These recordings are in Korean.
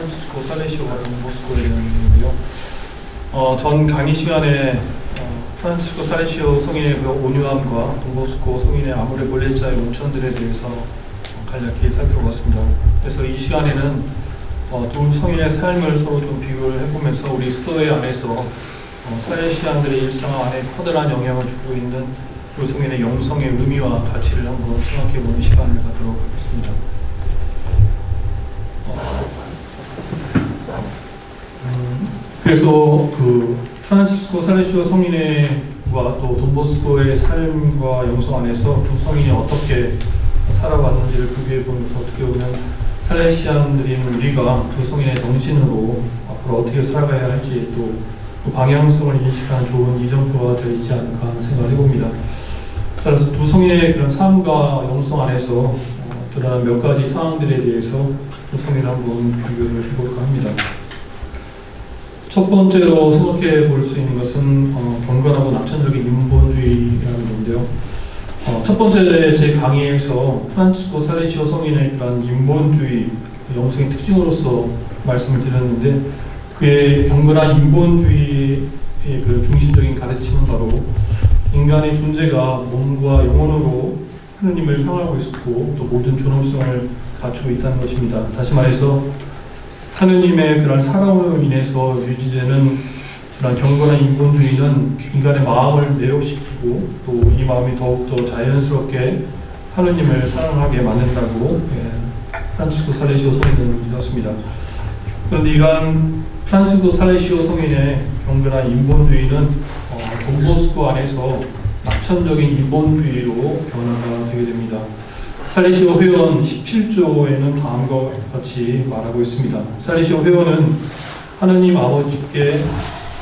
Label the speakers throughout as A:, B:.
A: 프란치스코 살레시오가 돈보스코에 대한 얘기인데요. 전 강의 시간에 프란치스코 살레시오 성인의 그 온유함과 돈보스코 성인의 아모레 볼레자의 온천들에 대해서 간략히 살펴봤습니다. 그래서 이 시간에는 두 성인의 삶을 서로 좀 비교를 해보면서 우리 스토에 안에서 살레시안들의 일상 안에 커다란 영향을 주고 있는 두 성인의 영성의 의미와 가치를 한번 생각해보는 시간을 갖도록 하겠습니다. 그래서 그 프란치스코 살레시오 성인과 또 돈보스코의 삶과 영성 안에서 두 성인이 어떻게 살아왔는지를 비교해보면서 어떻게 보면 살레시안들인 우리가 두 성인의 정신으로 앞으로 어떻게 살아가야 할지 또 그 방향성을 인식하는 좋은 이정표가 되지 않을까 하는 생각을 해봅니다. 따라서 두 성인의 그런 삶과 영성 안에서 드러난 몇 가지 상황들에 대해서 두 성인을 한번 비교를 해볼까 합니다. 첫 번째로 생각해 볼 수 있는 것은 경건하고 낙천적인 인본주의라는 건데요. 첫 번째 제 강의에서 프란치스코 살레시오 성인의 그런 인본주의 영성의 특징으로서 말씀을 드렸는데 그의 경건한 인본주의의 그 중심적인 가르침은 바로 인간의 존재가 몸과 영혼으로 하느님을 향하고 있고 또 모든 존엄성을 갖추고 있다는 것입니다. 다시 말해서 하느님의 그런 살아옴으로 인해서 유지되는 그런 경건한 인본주의는 인간의 마음을 매혹시키고 또 이 마음이 더욱더 자연스럽게 하느님을 사랑하게 만든다고 프란치스코 살레시오 성인은 믿었습니다. 그런데 이러한 프란치스코 살레시오 성인의 경건한 인본주의는 돈보스코 안에서 낙천적인 인본주의로 변화가 되게 됩니다. 살레시오 회원 17조에는 다음과 같이 말하고 있습니다. 살레시오 회원은 하느님 아버지께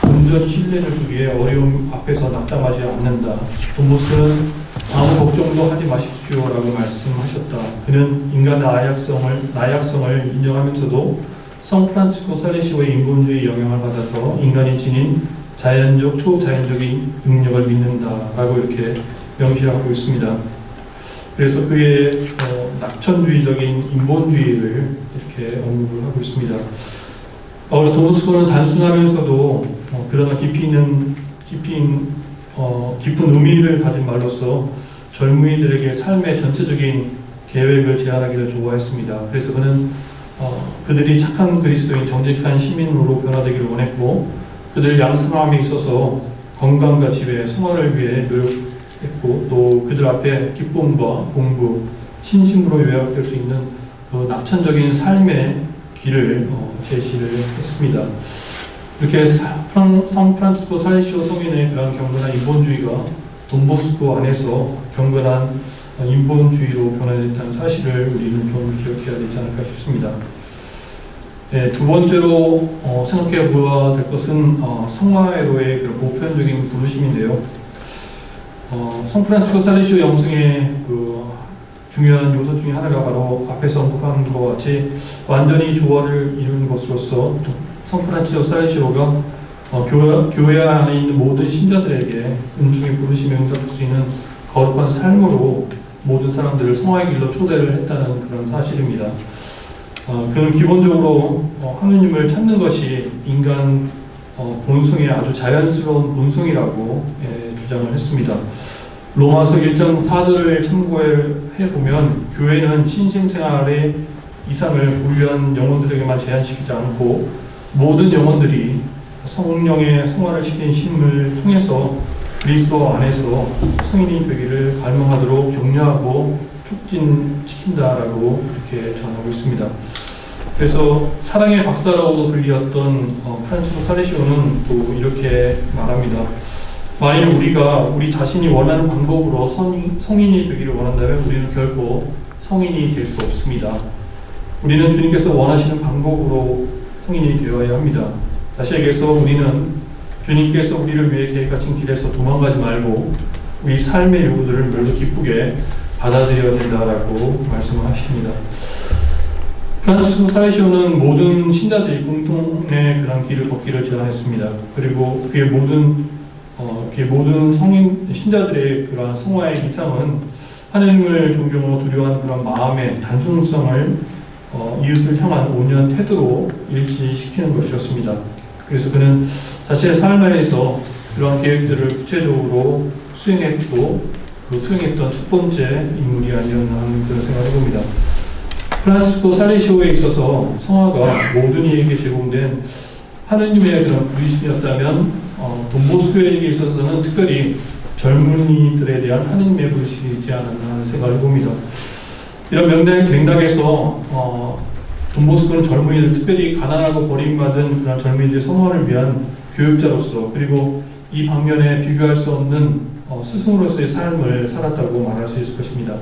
A: 온전히 신뢰를 주기 위해 어려움 앞에서 낙담하지 않는다. 돈보스코는 아무 걱정도 하지 마십시오라고 말씀하셨다. 그는 인간의 나약성을 인정하면서도 성 프란치스코 살레시오의 인본주의 영향을 받아서 인간이 지닌 자연적, 초자연적인 능력을 믿는다라고 이렇게 명시를 하고 있습니다. 그래서 그의 낙천주의적인 인본주의를 이렇게 언급을 하고 있습니다. 돈보스코는 단순하면서도 그러나 깊은 의미를 가진 말로서 젊은이들에게 삶의 전체적인 계획을 제안하기를 좋아했습니다. 그래서 그는 그들이 착한 그리스도인 정직한 시민으로 변화되기를 원했고 그들 양성함에 있어서 건강과 지혜, 성화를 위해 노력했고 또 그들 앞에 기쁨과 공부, 신심으로 요약될 수 있는 그 낙천적인 삶의 길을 제시를 했습니다. 이렇게 성 프란치스코 살레시오 성인의 그런 경건한 인본주의가 돈보스코 안에서 경건한 인본주의로 변화됐다는 사실을 우리는 좀 기억해야 되지 않을까 싶습니다. 네, 두 번째로 생각해 보아야 될 것은 성화회로의 그런 보편적인 부르심인데요. 성 프란치스코 살레시오 영성의 그 중요한 요소 중에 하나가 바로 앞에서 언급한 것과 같이 완전히 조화를 이루는 것으로서 성 프란치스코 살레시오가 교회 안에 있는 모든 신자들에게 은총의 부르심에 응답할 수 있는 거룩한 삶으로 모든 사람들을 성화의 길로 초대를 했다는 그런 사실입니다. 그는 기본적으로 하느님을 찾는 것이 인간 본성의 아주 자연스러운 본성이라고 주장을 했습니다. 로마서 1장 4절을 참고해보면 교회는 신생생활의 이상을 부유한 영혼들에게만 제한시키지 않고 모든 영혼들이 성령의 성화를 시킨 힘을 통해서 그리스도 안에서 성인이 되기를 갈망하도록 격려하고 촉진시킨다라고 이렇게 전하고 있습니다. 그래서 사랑의 박사라고도 불리었던 프란치스코 살레시오는 또 이렇게 말합니다. 만일 우리가 우리 자신이 원하는 방법으로 성인이 되기를 원한다면 우리는 결코 성인이 될 수 없습니다. 우리는 주님께서 원하시는 방법으로 성인이 되어야 합니다. 다시 얘기해서 우리는 주님께서 우리를 위해 계획하신 길에서 도망가지 말고 우리 삶의 요구들을 모두 기쁘게 받아들여야 된다라고 말씀을 하십니다. 프란치스코 살레시오는 모든 신자들이 공통의 그런 길을 걷기를 제안했습니다. 그리고 그의 모든 성인 신자들의 그러한 성화의 입상은 하느님을 존경하고 두려워하는 그런 마음의 단순성을 이웃을 향한 온유한 태도로 일치시키는 것이었습니다. 그래서 그는 자신의 삶 안에서 그러한 계획들을 구체적으로 수행했던 첫 번째 인물이 아니었나 하는 그런 생각을 해봅니다. 프란치스코 살레시오에 있어서 성화가 모든 이에게 제공된 하느님의 그런 부르심이었다면 돈보스코에게 있어서는 특별히 젊은이들에 대한 하느님의 부르심이 있지 않았나 하는 생각을 해봅니다. 이런 맥락에서 돈보스코는 젊은이들, 특별히 가난하고 버림받은 그런 젊은이들 성화를 위한 교육자로서, 그리고 이 방면에 비교할 수 없는 스승으로서의 삶을 살았다고 말할 수 있을 것입니다.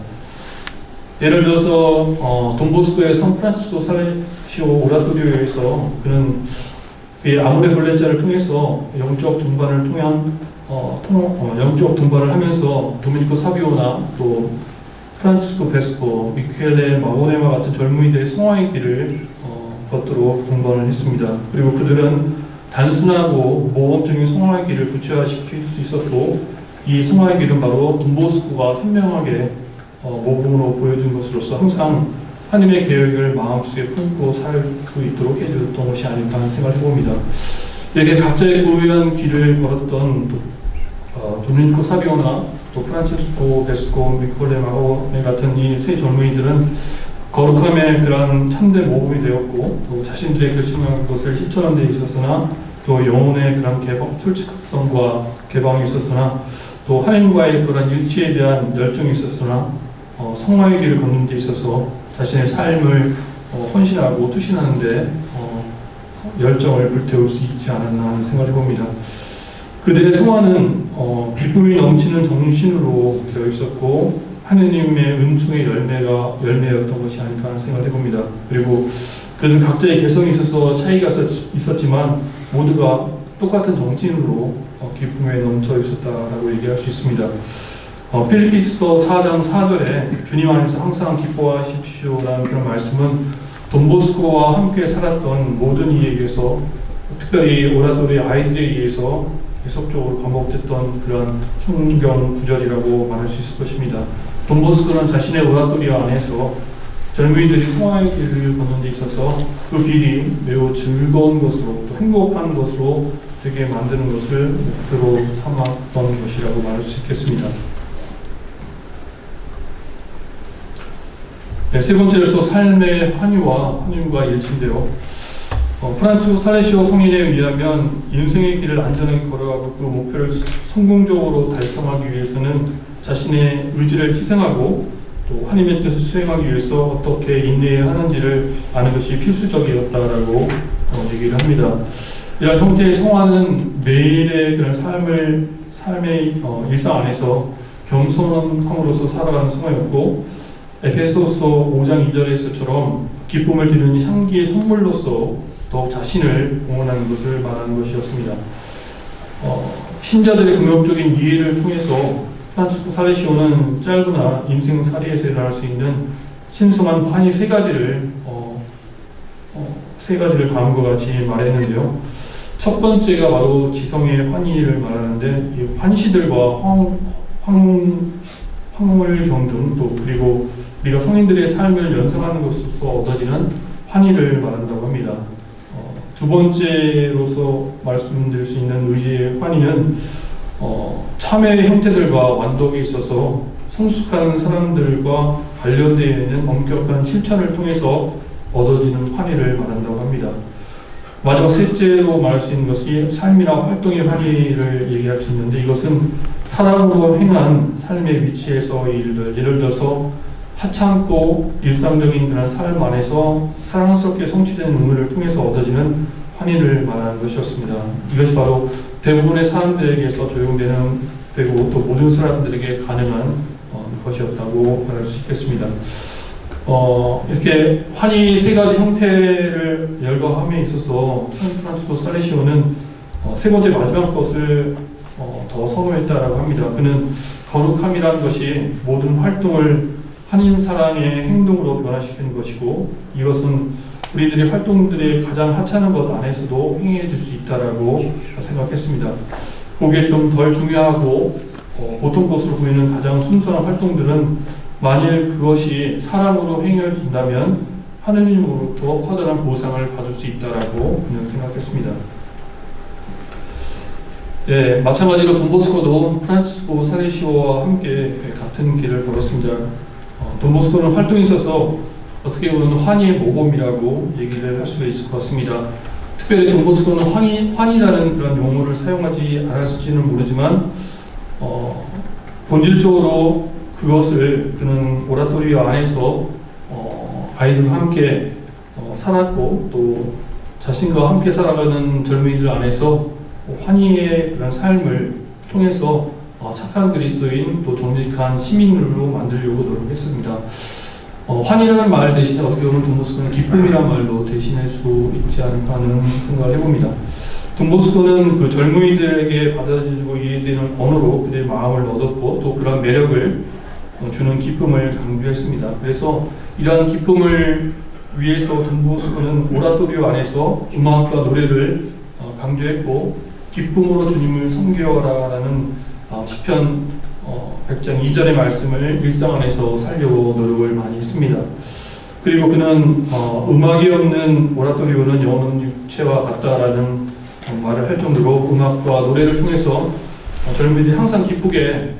A: 예를 들어서 돈보스코의 샌프란시스코 살레시오 오라토리오에서 그는 그의 아모레 볼레자를 통해서 영적 동반을 하면서 도미니코 사비오나 또 프란치스코 베스코, 미켈레 마보네마 같은 젊은이들의 성화의 길을 걷도록 동반을 했습니다. 그리고 그들은 단순하고 모범적인 성화의 길을 구체화시킬 수 있었고, 이 성화의 길은 바로 돈보스코가 현명하게 모범으로 보여준 것으로서 항상 하나님의 계획을 마음속에 품고 살고 있도록 해주었던 것이 아닐까 하는 생각을 해봅니다. 이렇게 각자의 고유한 길을 걸었던 도미니코 사비오나 또 프란치스코 베스코, 미콜레 마보네 같은 이 세 젊은이들은 거룩함의 그런 참된 모범이 되었고, 또 자신들의 결심한 것을 실천하는 데 있었으나, 또 영혼의 그런 솔직성과 개방이 있었으나, 또 하나님과의 그런 일치에 대한 열정이 있었으나, 성화의 길을 걷는 데 있어서 자신의 삶을 헌신하고 투신하는 데 열정을 불태울 수 있지 않았나 하는 생각을 해봅니다. 그들의 성화는 기쁨이 넘치는 정신으로 되어 있었고, 하느님의 은총의 열매였던 것이 아닐까 하는 생각을 해봅니다. 그리고 그들은 각자의 개성이 있어서 차이가 있었지만 모두가 똑같은 정신으로 기쁨에 넘쳐 있었다라고 얘기할 수 있습니다. 필리피서 4장 4절에 주님 안에서 항상 기뻐하십시오라는 그런 말씀은 돈보스코와 함께 살았던 모든 이에게서, 특별히 오라도리 아이들에 의해서 계속적으로 반복됐던 그런 성경 구절이라고 말할 수 있을 것입니다. 돈보스코는 자신의 오라도리 안에서 젊은이들이 성화의 길을 걷는 데 있어서 그 길이 매우 즐거운 것으로, 또 행복한 것으로 되게 만드는 것을 목표로 삼았던 것이라고 말할 수 있겠습니다. 네, 세 번째로서 삶의 환희와 하느님과 일치인데요. 프란치스코 살레시오 성인에 의하면 인생의 길을 안전하게 걸어가고 그 목표를 성공적으로 달성하기 위해서는 자신의 의지를 희생하고 또 하나님의 뜻을 수행하기 위해서 어떻게 인내해야 하는지를 아는 것이 필수적이었다라고 얘기를 합니다. 이런 형태의 성화는 매일의 그런 삶의 일상 안에서 겸손함으로써 살아가는 성화였고, 에베소서 5장 2절에서처럼 기쁨을 드리는 향기의 선물로서 더욱 자신을 공헌하는 것을 말하는 것이었습니다. 신자들의 긍정적인 이해를 통해서 프란치스코 살레시오는 짧으나 인생살이에서 일어날 수 있는 신성한 환희 세 가지를 다음과 같이 말했는데요. 첫 번째가 바로 지성의 환희를 말하는데, 이 환시들과 황홀경 등, 또 그리고 우리가 성인들의 삶을 연상하는 것으로서 얻어지는 환희를 말한다고 합니다. 두 번째로서 말씀드릴 수 있는 의지의 환희는 참회의 형태들과 완독에 있어서 성숙한 사람들과 관련되어 있는 엄격한 실천을 통해서 얻어지는 환희를 말한다고 합니다. 마지막 셋째로 말할 수 있는 것이 삶이나 활동의 환희를 얘기할 수 있는데, 이것은 사랑으로 행한 삶의 위치에서의 일들, 예를 들어서 하찮고 일상적인 그런 삶 안에서 사랑스럽게 성취된 의무를 통해서 얻어지는 환희를 말하는 것이었습니다. 이것이 바로 대부분의 사람들에게서 적용되는 되고 또 모든 사람들에게 가능한 것이었다고 말할 수 있겠습니다. 이렇게 환희 세 가지 형태를 열거함에 있어서 프란치스코 살레시오는 세 번째 마지막 것을 더 선호했다라고 합니다. 그는 거룩함이라는 것이 모든 활동을 하나님 사랑의 행동으로 변화시키는 것이고, 이것은 우리들의 활동들의 가장 하찮은 것 안에서도 행해 줄 수 있다라고 생각했습니다. 그게 좀 덜 중요하고 보통 것으로 보이는 가장 순수한 활동들은 만일 그것이 사랑으로 행해진다면 하느님으로부터 커다란 보상을 받을 수 있다라고 그는 생각했습니다. 예, 마찬가지로 돈보스코도 프란치스코 살레시오와 함께 같은 길을 걸었습니다. 돈보스코는 활동에 있어서 어떻게 보면 환희의 모범이라고 얘기를 할 수가 있을 것 같습니다. 특별히 돈보스코는 환희라는 그런 용어를 사용하지 않았을지는 모르지만 본질적으로 그것을 그는 오라토리오 안에서 아이들과 함께 살았고 또 자신과 함께 살아가는 젊은이들 안에서 환희의 그런 삶을 통해서 착한 그리스도인 또 정직한 시민으로 만들려고 노력했습니다. 환희라는 말 대신에 어떻게 보면 돈보스코는 기쁨이란 말로 대신할 수 있지 않을까 하는 생각을 해봅니다. 돈보스코는 그 젊은이들에게 받아들이고 이해되는 언어로 그들의 마음을 얻었고 또 그런 매력을 주는 기쁨을 강조했습니다. 그래서 이러한 기쁨을 위해서 돈보스코는 오라토리오 안에서 음악과 노래를 강조했고 기쁨으로 주님을 섬겨라라는 시편 100장 2절의 말씀을 일상 안에서 살려고 노력을 많이 했습니다. 그리고 그는 음악이 없는 오라토리오는 영혼 육체와 같다라는 말을 할 정도로 음악과 노래를 통해서 젊은이들이 항상 기쁘게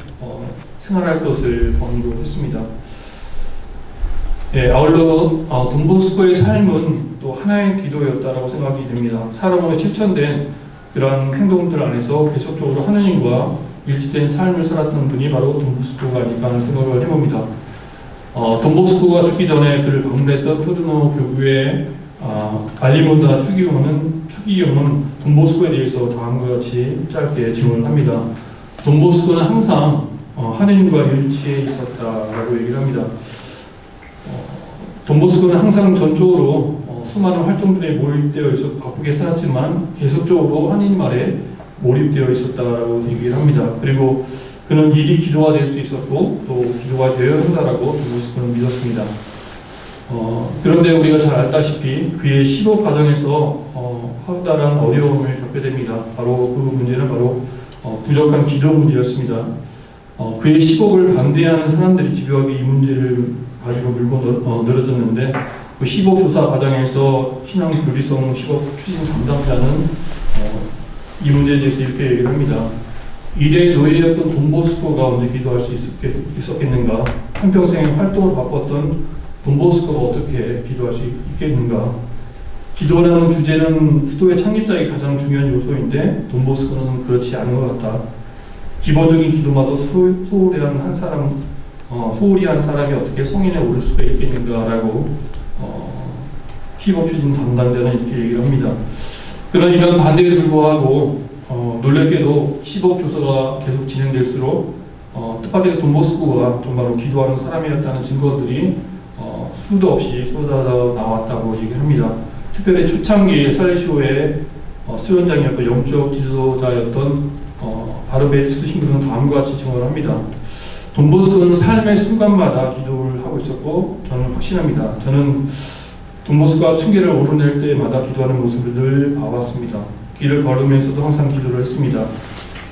A: 생활할 것을 권고했습니다. 예, 아울러 돈보스코의 삶은 또 하나의 기도였다라고 생각이 됩니다. 사람으로 실천된 그런 행동들 안에서 계속적으로 하느님과 일치된 삶을 살았던 분이 바로 돈보스코가 아닐까 하는 생각을 해봅니다. 돈보스코가 죽기 전에 그를 방문했던 토르노 교구의 알리몬다 추기경은 돈보스코에 대해서 다음과 같이 짧게 증언을 합니다. 돈보스코는 항상 하느님과 일치해 있었다라고 얘기를 합니다. 돈보스코는 항상 전적으로 수많은 활동들에 몰입되어 있어 바쁘게 살았지만 계속적으로 하느님 아래 몰입되어 있었다라고 얘기를 합니다. 그리고 그는 일이 기도가 될 수 있었고 또 기도가 되어야 한다라고 돈보스코는 믿었습니다. 그런데 우리가 잘 알다시피 그의 시도 과정에서 커다란 어려움을 겪게 됩니다. 바로 그 문제는 바로 부족한 기도 문제였습니다. 그의 시복을 반대하는 사람들이 집요하게 이 문제를 가지고 밀고 늘어졌는데 그 시복 조사 과정에서 신앙 교리성 시복 추진 담당자는 이 문제에 대해서 이렇게 얘기를 합니다. 일의 노예였던 돈보스코가 언제 기도할 수 있었겠는가? 한평생 활동을 바꿨던 돈보스코가 어떻게 기도할 수 있겠는가? 기도라는 주제는 수도의 창립자의 가장 중요한 요소인데 돈보스코는 그렇지 않은 것 같다. 기본적인 기도마도 소홀히 한 사람이 어떻게 성인에 오를 수가 있겠는가라고 시복 추진 담당자는 이렇게 얘기를 합니다. 그런 이런 반대에 불구하고 놀랍게도 시복 조사가 계속 진행될수록 뜻밖에도 돈보스코가 정말로 기도하는 사람이었다는 증거들이 수도 없이 쏟아져 나왔다고 얘기합니다. 특별히 초창기 살레시오의 수련장이었고 영적 지도자였던 바르베리스 신부는 다음과 같이 증언을 합니다. 돈보스코는 삶의 순간마다 기도를 하고 있었고 저는 확신합니다. 저는 돈보스코가 층계를 오르낼 때마다 기도하는 모습을 늘 봐왔습니다. 길을 걸으면서도 항상 기도를 했습니다.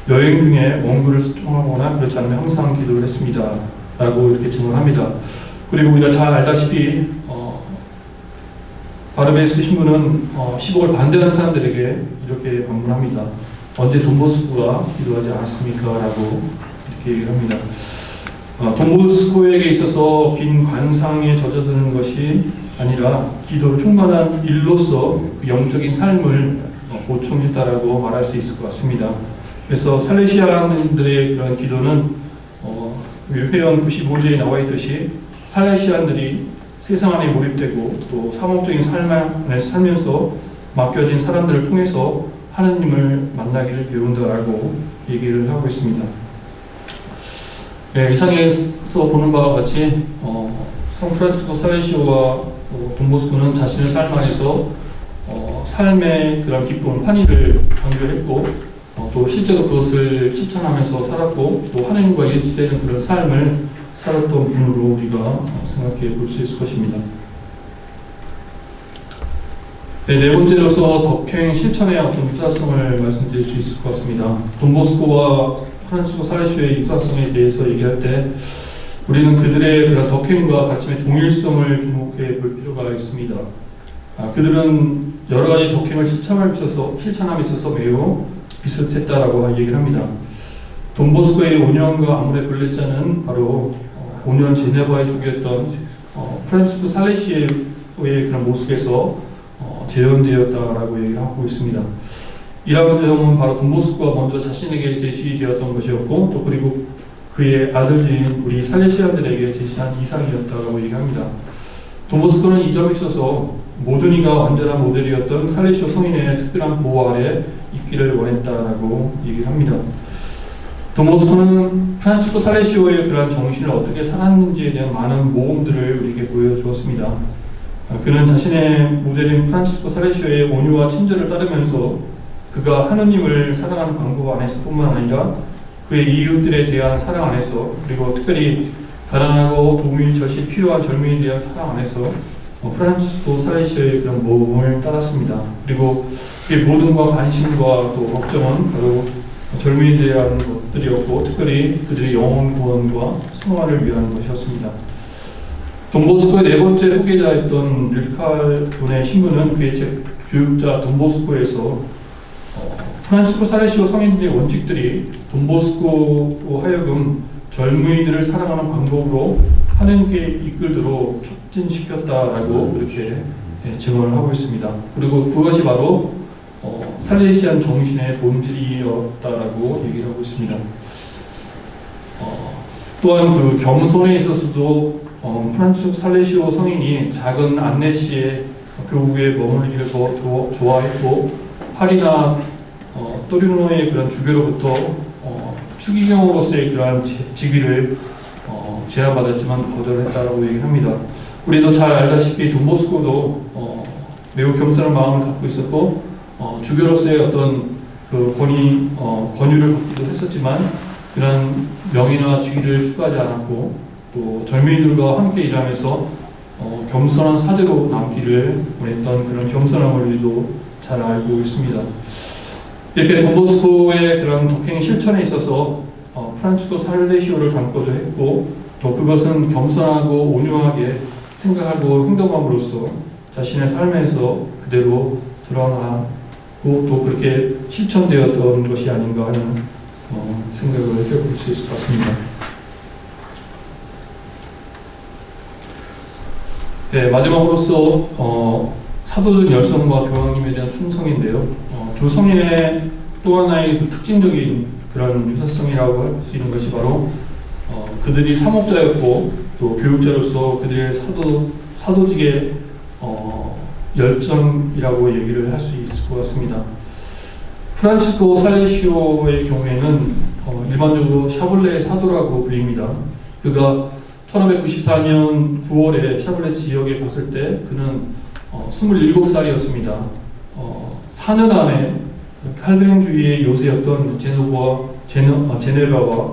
A: 여행 중에 원고를 수통하거나 그렇지 않으면 항상 기도를 했습니다. 라고 이렇게 증언합니다. 그리고 우리가 잘 알다시피 바르베리스 신부는 시복을 반대하는 사람들에게 이렇게 반문합니다. 언제 돈보스코가 기도하지 않았습니까? 라고 이렇게 얘기를 합니다. 돈보스코에게 있어서 긴 관상에 젖어드는 것이 아니라 기도를 충만한 일로서 영적인 삶을 보충했다라고 말할 수 있을 것 같습니다. 그래서 살레시안들의 그런 기도는 회원 95조에 나와 있듯이 살레시안들이 세상 안에 몰입되고 또 사목적인 삶 안에 살면서 맡겨진 사람들을 통해서 하느님을 만나기를 배운다라고 얘기를 하고 있습니다. 네, 이상에서 보는 바와 같이 성프란치스코 살레시오와 돈보스코는 자신의 삶 안에서 삶의 그런 기쁨, 환희를 강조했고 또 실제로 그것을 실천하면서 살았고 또 하나님과 일치되는 그런 삶을 살았던 분으로 우리가 생각해 볼 수 있을 것입니다. 네 번째로서 덕행 실천의 어떤 유사성을 말씀드릴 수 있을 것 같습니다. 돈보스코와 프란치스코 살레시오의 유사성에 대해서 얘기할 때 우리는 그들의 그런 덕행과 가르침의 동일성을 주목해 볼 필요가 있습니다. 그들은 여러 가지 덕행을 실천함에 있어서 매우 비슷했다라고 얘기를 합니다. 돈보스코의 5년과 아모레 블레자는 바로 5년 제네바의 조교였던 프란치스코 살레시오의 그런 모습에서 재현되었다라고 얘기를 하고 있습니다. 이러한 점은 바로 돈보스코가 먼저 자신에게 제시되었던 것이었고, 또 그리고 그의 아들들인 우리 살레시안들에게 제시한 이상이었다고 얘기합니다. 돈보스코는 이 점에 있어서 모든 이가 완전한 모델이었던 살레시오 성인의 특별한 보호 아래 있기를 원했다라고 얘기를 합니다. 돈보스코는 프란치스코 살레시오의 그러한 정신을 어떻게 살았는지에 대한 많은 모험들을 우리에게 보여주었습니다. 그는 자신의 모델인 프란치스코 살레시오의 온유와 친절을 따르면서 그가 하느님을 사랑하는 방법 안에서 뿐만 아니라 그의 이웃들에 대한 사랑 안에서, 그리고 특별히 가난하고 도움이 절시 필요한 젊은이에 대한 사랑 안에서 프란치스코 살레시오의 그런 모험을 따랐습니다. 그리고 그의 모든과 관심과 또 걱정은 바로 젊은이에 대한 것들이었고, 특별히 그들의 영혼 구원과 승화를 위한 것이었습니다. 돈보스코의 네 번째 후계자였던 릴칼돈의 신부는 그의 교육자 돈보스코에서 프란치스코 살레시오 성인들의 원칙들이 돈보스코로 하여금 젊은이들을 사랑하는 방법으로 하느님께 이끌도록 촉진시켰다라고 이렇게 증언을 하고 있습니다. 그리고 그것이 바로 살레시안 정신의 본질이었다라고 얘기를 하고 있습니다. 또한 그 겸손에 있어서도 프란치스코 살레시오 성인이 작은 안내시의 교국에 머무르기를 좋아했고, 파리나 또리노의 그런 주교로부터 추기경으로서의 그러한 직위를 제안받았지만 거절했다라고 얘기합니다. 우리도 잘 알다시피 돈보스코도 매우 겸손한 마음을 갖고 있었고, 주교로서의 어떤 그 권유를 받기도 했었지만 그런 명예나 직위를 추구하지 않았고, 또 젊은이들과 함께 일하면서 겸손한 사제로 남기를 원했던 그런 겸손함을 우리도 잘 알고 있습니다. 이렇게 돈보스코의 그런 덕행 실천에 있어서 프란치스코 살레시오를 닮고도 했고, 또 그것은 겸손하고 온유하게 생각하고 행동함으로써 자신의 삶에서 그대로 드러나고 또 그렇게 실천되었던 것이 아닌가 하는 생각을 해볼 수 있을 것 같습니다. 네, 마지막으로서 사도적 열성과 교황님에 대한 충성인데요. 두 성인의 또 하나의 그 특징적인 그런 유사성이라고 할 수 있는 것이 바로 그들이 사목자였고, 또 교육자로서 그들의 사도직의 열정이라고 얘기를 할 수 있을 것 같습니다. 프란치스코 살레시오의 경우에는 일반적으로 샤블레 사도라고 불립니다. 그가 1594년 9월에 샤블레 지역에 갔을 때 그는 27살이었습니다. 4년 안에 칼뱅주의의 요새였던 제네바와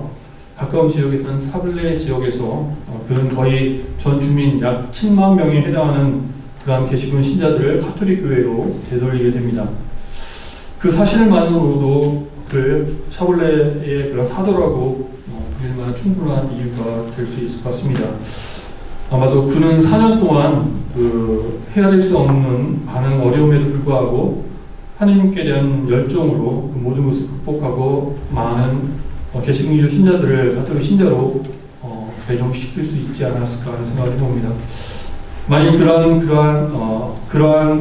A: 가까운 지역에 있던 샤블레 지역에서 그는 거의 전 주민 약 7만 명에 해당하는 그러한 계시군 신자들을 카톨릭 교회로 되돌리게 됩니다. 그 사실만으로도 그 샤블레의 그런 사도라고 부릴 만한 충분한 이유가 될 수 있을 것 같습니다. 아마도 그는 4년 동안 그 헤아릴 수 없는 많은 어려움에도 불구하고 하나님께 대한 열정으로 그 모든 것을 극복하고 많은 개신교 신자들을 가톨릭 신자로 배정시킬 수 있지 않았을까 하는 생각을 해봅니다. 만일 그러한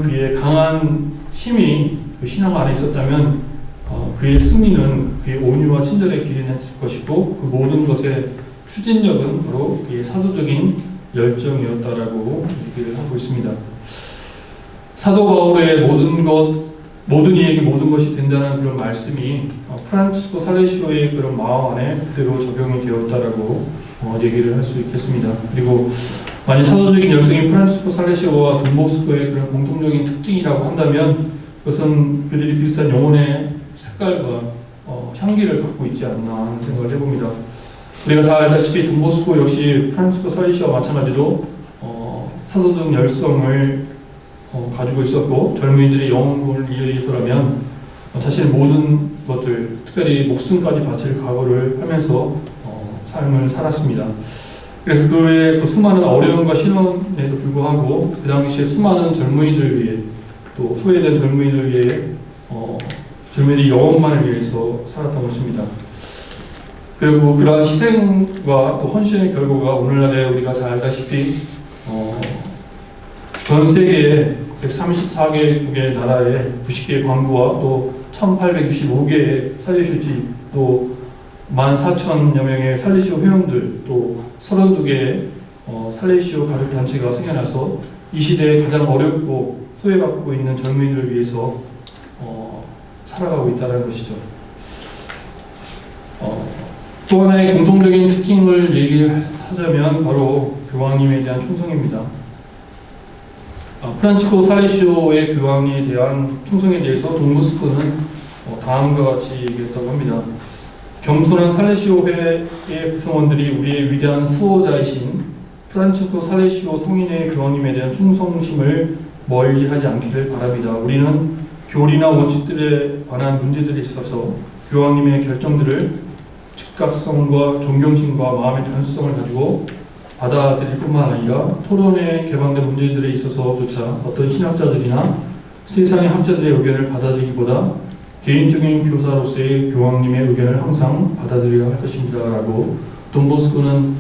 A: 그의 강한 힘이 그 신앙 안에 있었다면 그의 승리는 그의 온유와 친절의 길이었을 것이고, 그 모든 것의 추진력은 바로 그의 사도적인 열정이었다라고 얘기를 하고 있습니다. 사도 바울의 모든 이에게 모든 것이 된다는 그런 말씀이 프란치스코 살레시오의 그런 마음 안에 그대로 적용이 되었다라고 얘기를 할 수 있겠습니다. 그리고 만약 사도적인 열성이 프란치스코 살레시오와 돈보스코의 그런 공통적인 특징이라고 한다면 그것은 그들이 비슷한 영혼의 색깔과 향기를 갖고 있지 않나 하는 생각을 해봅니다. 우리가 다 알다시피 돈보스코 역시 프란치스코 살레시오와 마찬가지로 사도적 열성을 가지고 있었고, 젊은이들의 영혼을 위해서라면 자신의 모든 것들, 특별히 목숨까지 바칠 각오를 하면서 삶을 살았습니다. 그래서 그 외에 그 수많은 어려움과 신원에도 불구하고 그 당시에 수많은 젊은이들 위해 또 소외된 젊은이들 위해 젊은이들의 영혼만을 위해서 살았던 것입니다. 그리고 그러한 희생과 또 헌신의 결과가 오늘날에 우리가 잘 알다시피 전 세계에 134개국의 나라에 90개의 광부와 또 1865개의 살리쇼지 또 14,000여 명의 살리시오 회원들 또 32개의 살리시오 가족 단체가 생겨나서 이 시대에 가장 어렵고 소외받고 있는 젊은이들을 위해서 살아가고 있다는 것이죠. 또 하나의 공통적인 특징을 얘기하자면 바로 교황님에 대한 충성입니다. 프란치스코 살리시오의 교황에 대한 충성에 대해서 돈보스코는 다음과 같이 얘기했다고 합니다. 겸손한 살리시오회의 구성원들이 우리의 위대한 수호자이신 프란치스코 살리시오 성인의 교황님에 대한 충성심을 멀리하지 않기를 바랍니다. 우리는 교리나 원칙들에 관한 문제들에 있어서 교황님의 결정들을 즉각성과 존경심과 마음의 단수성을 가지고 받아들일 뿐만 아니라 토론에 개방된 문제들에 있어서조차 어떤 신학자들이나 세상의 학자들의 의견을 받아들이기보다 개인적인 교사로서의 교황님의 의견을 항상 받아들여야 할 것입니다. 라고 돈보스코는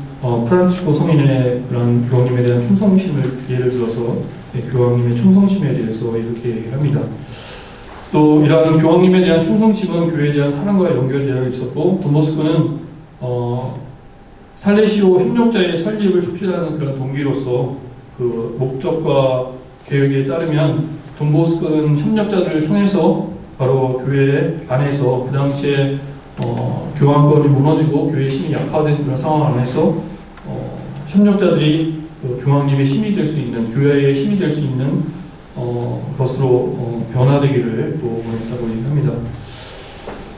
A: 프란치스코 성인의 그런 교황님에 대한 충성심을 예를 들어서 교황님의 충성심에 대해서 이렇게 얘기를 합니다. 또 이러한 교황님에 대한 충성심은 교회에 대한 사랑과 연결되어 있었고 돈보스코는 살레시오 협력자의 설립을 촉진하는 그런 동기로서 그 목적과 계획에 따르면 돈보스코는 협력자들을 통해서 바로 교회 안에서 그 당시에 교황권이 무너지고 교회의 힘이 약화된 그런 상황 안에서 협력자들이 교황님의 힘이 될 수 있는 교회의 힘이 될 수 있는 것으로 변화되기를 또 원했다고 얘기합니다.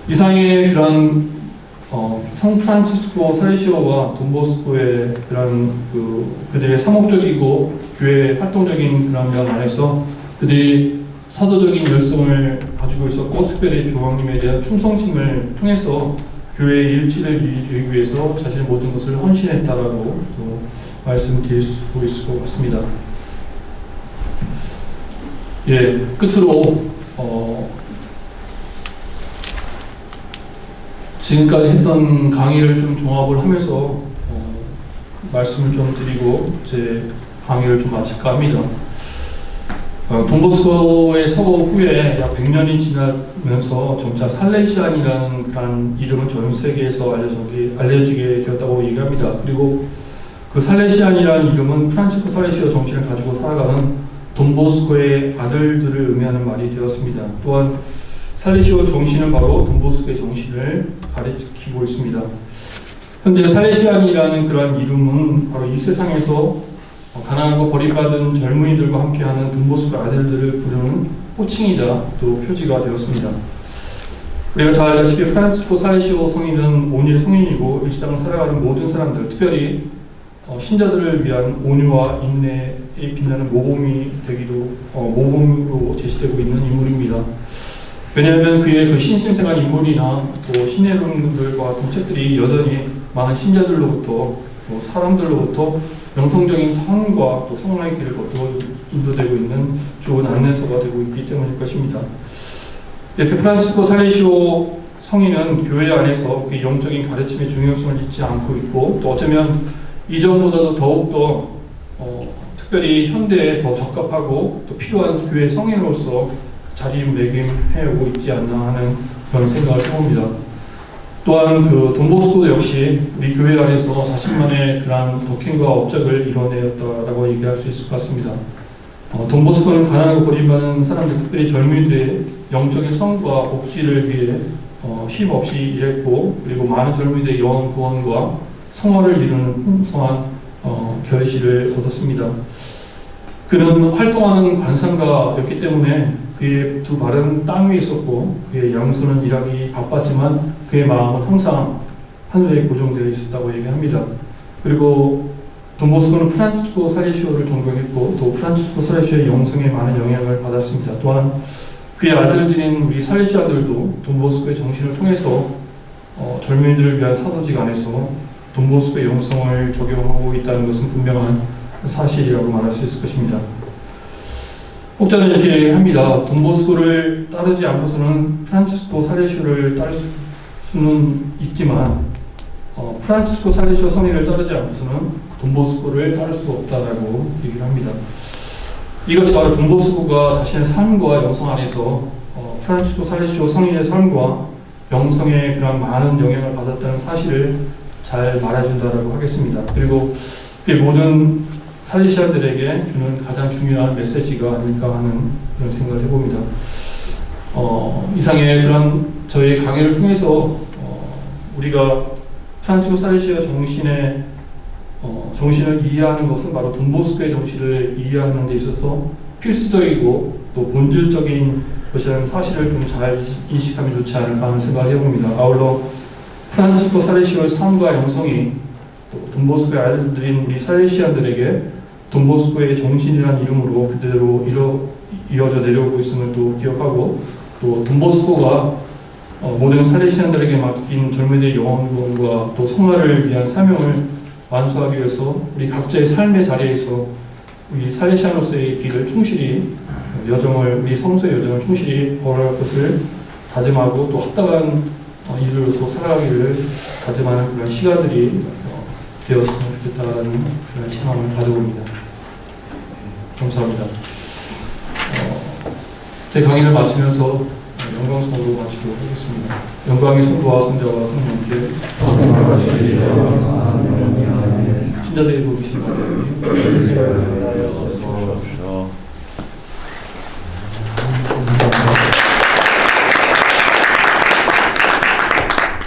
A: 이상의 그런 성 프란치스코 살리시오와 돈보스코의 그런 그들의 상업적이고 교회 활동적인 그런 면 안에서 그들이 사도적인 열성을 가지고 있었고 특별히 교황님에 대한 충성심을 통해서 교회의 일치를 이루기 위해서 자신의 모든 것을 헌신했다라고 말씀드릴 수 있을 것 같습니다. 예, 끝으로 지금까지 했던 강의를 좀 종합을 하면서 말씀을 좀 드리고 제 강의를 좀 마칠까 합니다. 돈보스코의 서거 후에 약 100년이 지나면서 점차 살레시안이라는 그런 이름은 전 세계에서 알려지게 되었다고 얘기합니다. 그리고 그 살레시안이라는 이름은 프란치스코 살레시오 정신을 가지고 살아가는 돈보스코의 아들들을 의미하는 말이 되었습니다. 또한 살레시오 정신은 바로 돈보스코의 정신을 가리키고 있습니다. 현재 살레시안이라는 그러한 이름은 바로 이 세상에서 가난하고 버림받은 젊은이들과 함께하는 돈보스코 아들들을 부르는 호칭이자 또 표지가 되었습니다. 우리가 잘 알다시피 프란치스코 살레시오 성인은 온유의 성인이고 일상 살아가는 모든 사람들, 특별히 신자들을 위한 온유와 인내에 빛나는 모범이 되기도 모범으로 제시되고 있는 인물입니다. 왜냐하면 그의 그 신심생활 인물이나 또 신해론들과 동책들이 여전히 많은 신자들로부터 사람들로부터 영성적인 삶과 또 성랑의 길을 걷고 인도되고 있는 좋은 안내서가 되고 있기 때문일 것입니다. 이렇게 프란치스코 살레시오 성인은 교회 안에서 그 영적인 가르침의 중요성을 잊지 않고 있고 또 어쩌면 이전보다도 더욱더 특별히 현대에 더 적합하고 또 필요한 교회 성인으로서 자리매김해오고 있지 않나 하는 그런 생각을 해봅니다. 또한 그 돈보스코 역시 우리 교회 안에서 자신만의 그러한 덕행과 업적을 이뤄내었다라고 얘기할 수 있을 것 같습니다. 돈보스코는 가난하고 버림받은 사람들, 특별히 젊은이들의 영적인 성과 복지를 위해 쉼 없이 일했고 그리고 많은 젊은이들의 영혼 구원과 성화를 이루는 풍성한 결실을 얻었습니다. 그는 활동하는 관상가였기 때문에 그의 두 발은 땅 위에 있었고 그의 양손은 일하기 바빴지만 그의 마음은 항상 하늘에 고정되어 있었다고 얘기합니다. 그리고 돈보스코는 프란치스코 살레시오를 존경했고 또 프란치스코 살레시오의 영성에 많은 영향을 받았습니다. 또한 그의 아들들인 우리 살레시아들도 돈보스코의 정신을 통해서 젊은이들을 위한 사도직 안에서 돈보스코의 영성을 적용하고 있다는 것은 분명한 사실이라고 말할 수 있을 것입니다. 혹자는 이렇게 합니다. 돈보스코를 따르지 않고서는 프란치스코 살레시오를 따를 수는 있지만 프란치스코 살레시오 성인을 따르지 않고서는 돈보스코를 따를 수가 없다라고 얘기를 합니다. 이것이 바로 돈보스코가 자신의 삶과 영성 안에서 프란치스코 살레시오 성인의 삶과 영성에 그런 많은 영향을 받았다는 사실을 잘 말해준다라고 하겠습니다. 그리고 모든 살레시아들에게 주는 가장 중요한 메시지가 아닐까 하는 그런 생각을 해봅니다. 이상의 그런 저희 강의를 통해서 우리가 프란치스코 살레시아 정신을 이해하는 것은 바로 돈보스코의 정신을 이해하는 데 있어서 필수적이고 또 본질적인 것이라는 사실을 좀 잘 인식하면 좋지 않을까 하는 생각을 해봅니다. 아울러 프란치스코 살레시오의 삶과 영성이 또 돈보스코의 아들들인 우리 살레시안들에게 돈보스코의 정신이라는 이름으로 그대로 이어져 내려오고 있음을 또 기억하고, 또 돈보스코가 모든 살레시안들에게 맡긴 젊은이들의 영원과 또 성화를 위한 사명을 완수하기 위해서 우리 각자의 삶의 자리에서 우리 살레시안으로서의 길을 충실히 우리 성소의 여정을 충실히 걸어갈 것을 다짐하고 또 합당한 일로서 살아가기를 다짐하는 그런 시간들이 되었으면 좋겠다는 그런 희망을 가져봅니다. 감사합니다. 제 강의를 마치면서 영광성으로 마치도록 하겠습니다. 영광의 성부와 성자와 성령께 신자들이 보시기 바랍니다.